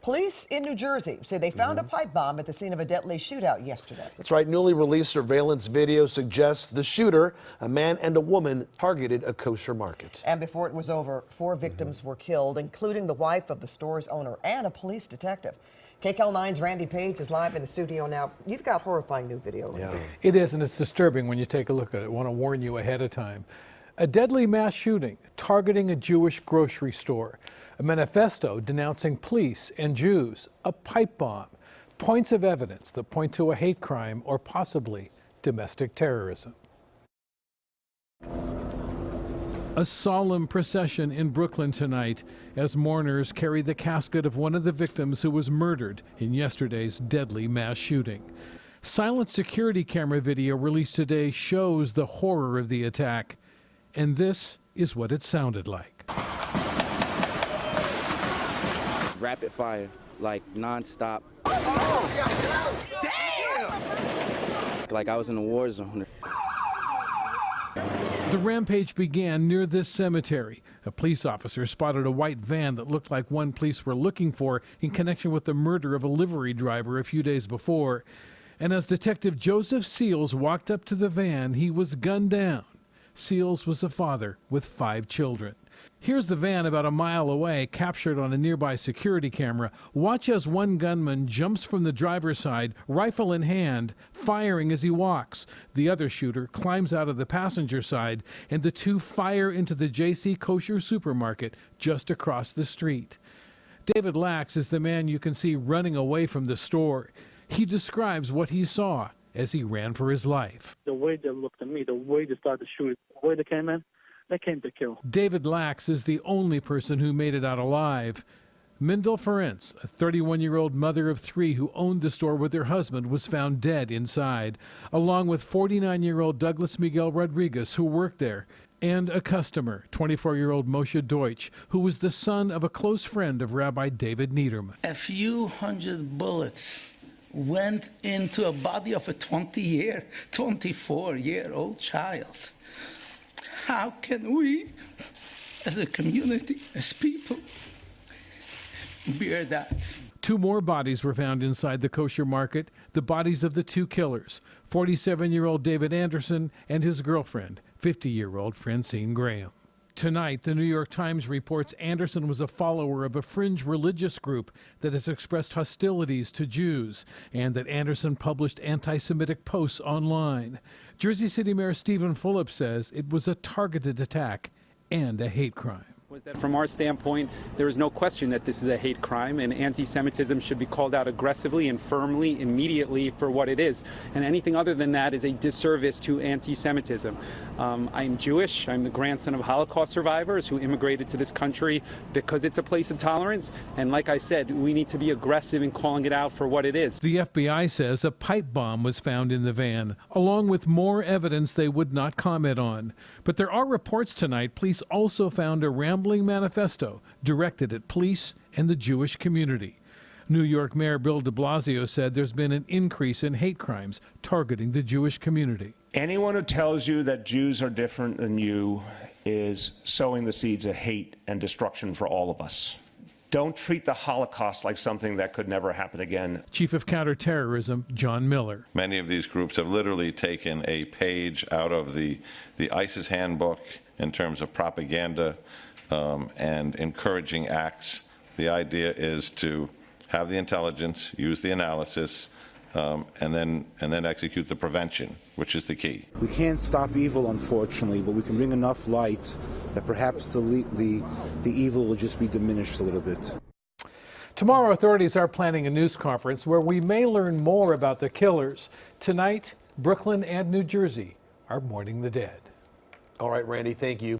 Police in New Jersey say they found a pipe bomb at the scene of a deadly shootout yesterday. That's right. Newly released surveillance video suggests the shooter, a man and a woman, targeted a kosher market. And before it was over, 4 victims were killed, including the wife of the store's owner and a police detective. KCAL9's Randy Page is live in the studio now. You've got horrifying new video. Yeah. It is, and it's disturbing when you take a look at it. I want to warn you ahead of time. A deadly mass shooting targeting a Jewish grocery store. A manifesto denouncing police and Jews. A pipe bomb. Points of evidence that point to a hate crime or possibly domestic terrorism. A solemn procession in Brooklyn tonight as mourners carry the casket of one of the victims who was murdered in yesterday's deadly mass shooting. Silent security camera video released today shows the horror of the attack. And this is what it sounded like. Rapid fire, like nonstop. Damn! Like I was in a war zone. The rampage began near this cemetery. A police officer spotted a white van that looked like one police were looking for in connection with the murder of a livery driver a few days before. And as Detective Joseph Seals walked up to the van, he was gunned down. Seals was a father with 5 children. Here's the van about a mile away, captured on a nearby security camera. Watch as one gunman jumps from the driver's side, rifle in hand, firing as he walks. The other shooter climbs out of the passenger side, and the two fire into the J.C. Kosher supermarket just across the street. David Lax is the man you can see running away from the store. He describes what he saw as he ran for his life. The way they looked at me, the way they started shooting, the way they came in, they came to kill. David Lax is the only person who made it out alive. Mindel Ferenc, a 31-year-old mother of 3 who owned the store with her husband, was found dead inside, along with 49-year-old Douglas Miguel Rodriguez, who worked there, and a customer, 24-year-old Moshe Deutsch, who was the son of a close friend of Rabbi David Niederman. A few hundred bullets went into a body of a 24-year-old child. How can we, as a community, as people, bear that? 2 more bodies were found inside the kosher market, the bodies of the 2 killers, 47-year-old David Anderson and his girlfriend, 50-year-old Francine Graham. Tonight, the New York Times reports Anderson was a follower of a fringe religious group that has expressed hostilities to Jews, and that Anderson published anti-Semitic posts online. Jersey City Mayor Steven Fulop says it was a targeted attack and a hate crime. Was that from our standpoint, there is no question that this is a hate crime, and anti-Semitism should be called out aggressively and firmly, immediately, for what it is. And anything other than that is a disservice to anti-Semitism. I'm Jewish. I'm the grandson of Holocaust survivors who immigrated to this country because it's a place of tolerance. And like I said, we need to be aggressive in calling it out for what it is. The FBI says a pipe bomb was found in the van, along with more evidence they would not comment on. But there are reports tonight police also found a rambling manifesto directed at police and the Jewish community. New York Mayor Bill de Blasio said there's been an increase in hate crimes targeting the Jewish community. Anyone who tells you that Jews are different than you is sowing the seeds of hate and destruction for all of us. Don't treat the Holocaust like something that could never happen again. Chief of Counterterrorism John Miller. Many of these groups have literally taken a page out of the ISIS handbook in terms of propaganda and encouraging acts. The idea is to have the intelligence, use the analysis, and then execute the prevention, which is the key. We can't stop evil, unfortunately, but we can bring enough light that perhaps the evil will just be diminished a little bit. Tomorrow, authorities are planning a news conference where we may learn more about the killers. Tonight, Brooklyn and New Jersey are mourning the dead. All right, Randy, thank you.